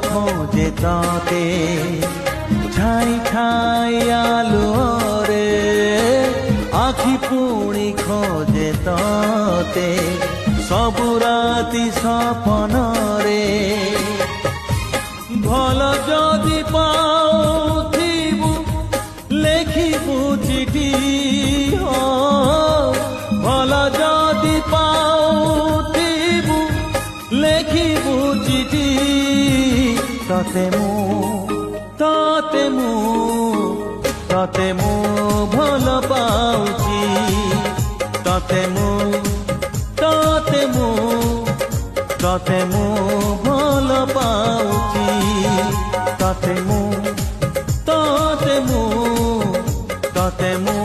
খোঁজে তাতে ছাই ছাই আলোরে আখি পুଣି খোঁজে তাতে সবু রাতি সপনরে ভাল যদি পাউথিবু লেখিবু চিঠি ভাল যদি পাউথিবু লেখিবু চিঠি ততে মু ভাল পাউছি ততে মু ভাল পাউছি ততে মু